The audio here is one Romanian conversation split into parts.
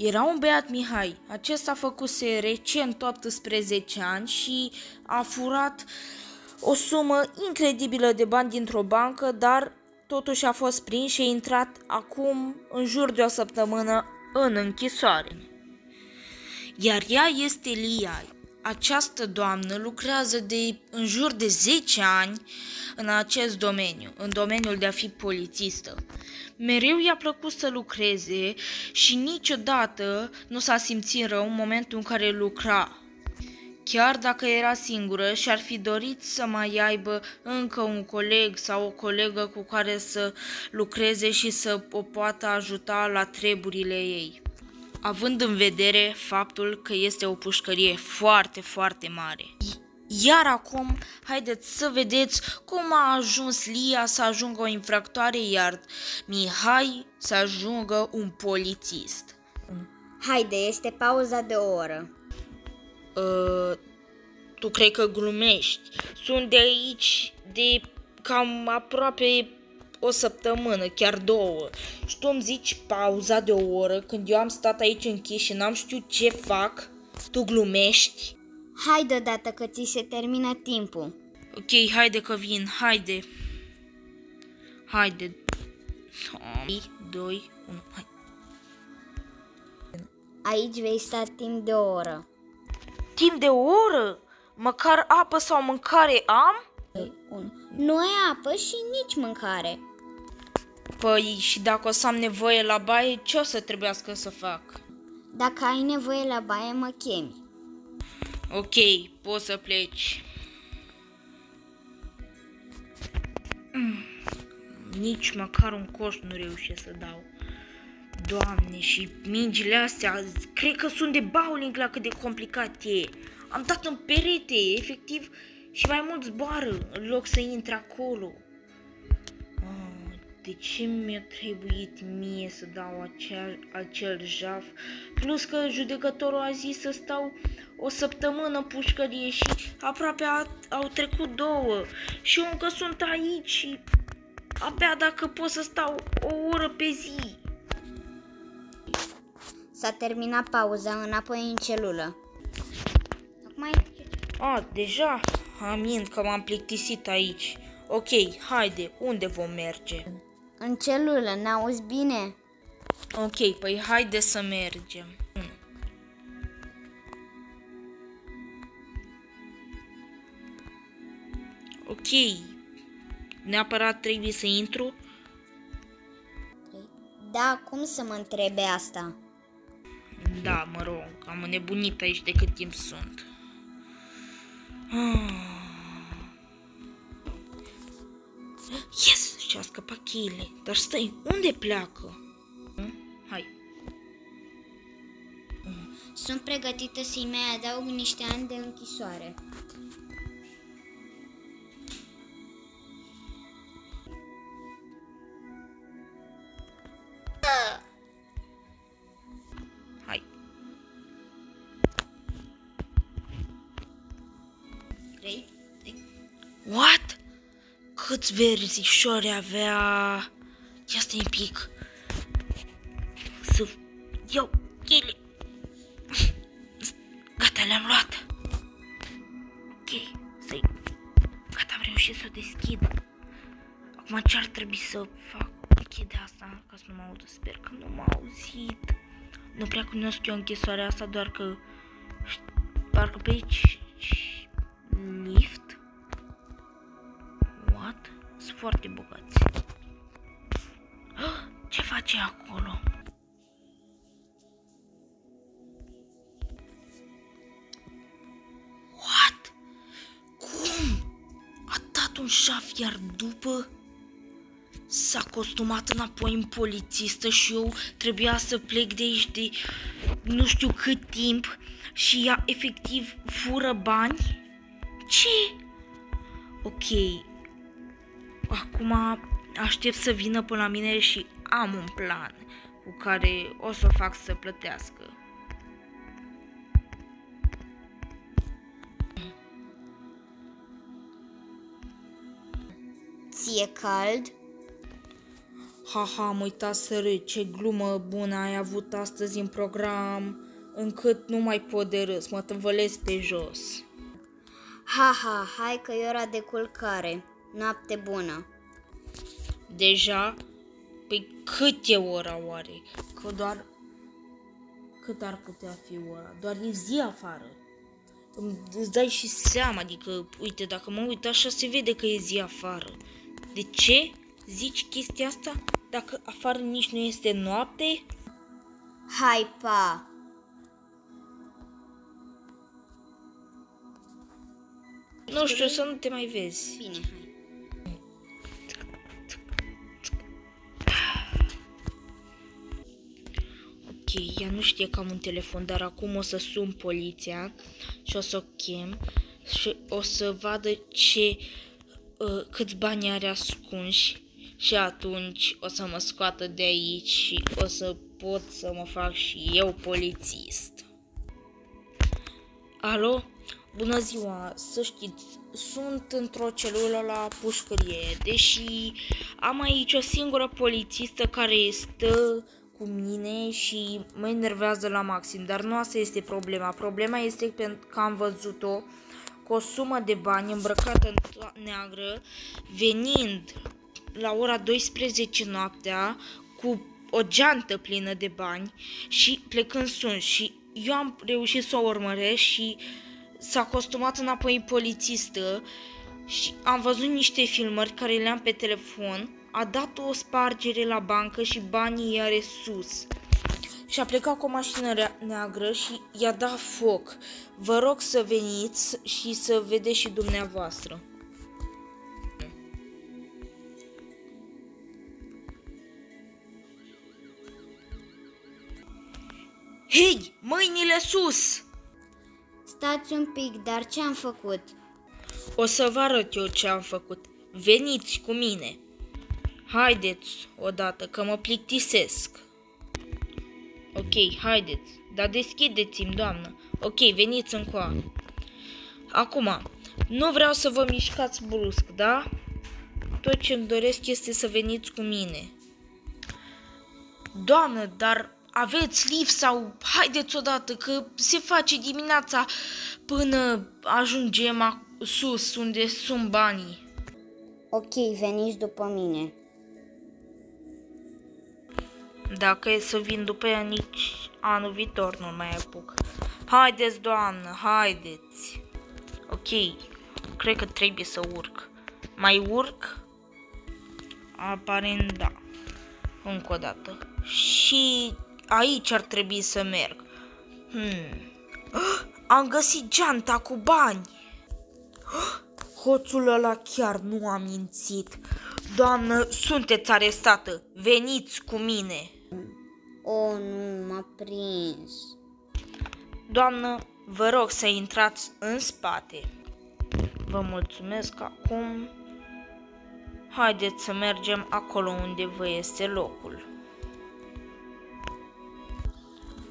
Era un băiat Mihai, acesta făcuse recent 18 ani și a furat o sumă incredibilă de bani dintr-o bancă, dar totuși a fost prins și a intrat acum în jur de o săptămână în închisoare. Iar ea este Lia. Această doamnă lucrează de în jur de 10 ani în acest domeniu, în domeniul de a fi polițistă. Mereu i-a plăcut să lucreze și niciodată nu s-a simțit rău în momentul în care lucra. Chiar dacă era singură și-ar fi dorit să mai aibă încă un coleg sau o colegă cu care să lucreze și să o poată ajuta la treburile ei, având în vedere faptul că este o pușcărie foarte, foarte mare. Iar acum, haideți să vedeți cum a ajuns Lia să ajungă o infractoare, iar Mihai să ajungă un polițist. Haide, este pauza de o oră. Tu cred că glumești. Sunt de aici de cam aproape o săptămână, chiar 2. Și tu îmi zici pauza de o oră când eu am stat aici închis și n-am știut ce fac? Tu glumești? Haide odată că ți se termină timpul. Ok, haide că vin, haide. Haide. 3, 2, 1, hai. Aici vei sta timp de o oră. Timp de o oră? Măcar apă sau mâncare am? 1. Nu ai apă și nici mâncare. Păi și dacă o să am nevoie la baie, ce o să trebuiască să fac? Dacă ai nevoie la baie, mă chemi. Ok, poți să pleci. Nici măcar un coș nu reușesc să dau. Doamne, și mingile astea, cred că sunt de bowling la cât de complicat e. Am dat în perete, efectiv, și mai mult zboară în loc să intre acolo. De ce mi-a trebuit mie să dau acel jaf? Plus că judecătorul a zis să stau o săptămână în pușcărie și aproape au trecut 2. Și eu încă sunt aici și abia dacă pot să stau o oră pe zi. S-a terminat pauza, înapoi în celulă. Deja? Amint că m-am plictisit aici. Ok, haide, unde vom merge? În celulă, n-auzi bine? Ok, păi haide să mergem. Ok, neapărat trebuie să intru? Da, cum să mă întrebe asta? Da, mă rog, am înnebunit aici de cât timp sunt. Yes, și-a scăpat cheile. Dar stai, unde pleacă? Hai. Sunt pregătită să-i mai adaug niște ani de închisoare. Hai. 3. What? Câți verișori avea? Ia stai un pic. Să iau cheile. Gata, le-am luat. Ok, să-i... Gata, am reușit să o deschid. Acum ce ar trebui să fac? Închide asta ca să nu mă audă. Sper că nu m-a auzit. Nu prea cunosc eu închisoarea asta, doar că... Parcă pe aici... Lift? What? Sunt foarte bogați. Ce face acolo? What? Cum? A dat un șaf, iar după s-a costumat înapoi în polițistă și eu trebuia să plec de aici de nu știu cât timp și ea efectiv fură bani? Ce? Ok. Acum aștept să vină până la mine și am un plan cu care o să o fac să plătească. Ție cald? Haha, am uitat să râd, ce glumă bună ai avut astăzi în program, încât nu mai pot de râs, mă tâmvălesc pe jos. Ha, hai că e ora de culcare. Noapte bună. Deja? Păi cât e ora oare? Că doar... Cât ar putea fi ora? Doar e zi afară. Îți dai și seama, adică, uite, dacă mă uit așa se vede că e zi afară. De ce zici chestia asta? Dacă afară nici nu este noapte? Hai, pa! Nu știu, să nu te mai vezi. Bine, hai. Ok, ea nu știe că am un telefon, dar acum o să sun poliția și o să o chem și o să vadă câți bani are ascunși și atunci o să mă scoată de aici și o să pot să mă fac și eu polițist. Alo? Bună ziua, să știți, sunt într-o celulă la pușcărie, deși am aici o singură polițistă care stă cu mine și mă enervează la maxim, dar nu asta este problema. Problema este că am văzut-o cu o sumă de bani îmbrăcată în neagră, venind la ora 12 noaptea cu o geantă plină de bani și plecând sus și eu am reușit să o urmăresc și s-a costumat înapoi în polițistă și am văzut niște filmări care le-am pe telefon, a dat o spargere la bancă și banii i-are sus. Și a plecat cu o mașină neagră și i-a dat foc. Vă rog să veniți și să vedeți și dumneavoastră. Hei, mâinile sus! Stați un pic, dar ce am făcut? O să vă arăt eu ce am făcut. Veniți cu mine. Haideți odată, că mă plictisesc. Ok, haideți, dar deschideți-mi, doamnă. Ok, veniți încoa. Acum, nu vreau să vă mișcați brusc, da? Tot ce îmi doresc este să veniți cu mine. Doamnă, dar aveți lift sau haideți odată, că se face dimineața până ajungem sus, unde sunt banii. Ok, veniți după mine. Dacă e să vin după ea, nici anul viitor nu mai apuc. Haideți, doamnă, haideți. Ok, cred că trebuie să urc. Mai urc? Aparent da. Încă o dată. Și aici ar trebui să merg. Am găsit geanta cu bani. Hoțul ăla chiar nu a mințit. Doamnă, sunteți arestată. Veniți cu mine. Oh, nu, m-a prins. Doamnă, vă rog să intrați în spate. Vă mulțumesc acum. Haideți să mergem acolo unde vă este locul.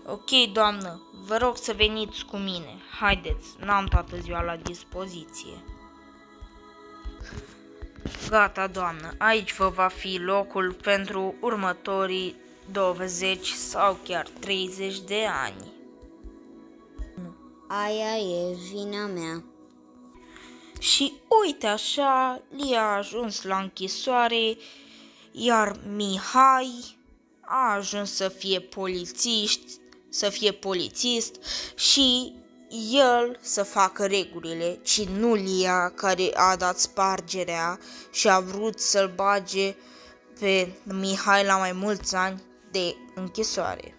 Ok, doamnă, vă rog să veniți cu mine. Haideți, n-am toată ziua la dispoziție. Gata, doamnă, aici vă va fi locul pentru următorii 20 sau chiar 30 de ani. Aia e vina mea. Și uite așa, Lia a ajuns la închisoare, iar Mihai a ajuns să fie polițist și el să facă regulile, ci nu Lia care a dat spargerea și a vrut să-l bage pe Mihai la mai mulți ani de închisoare.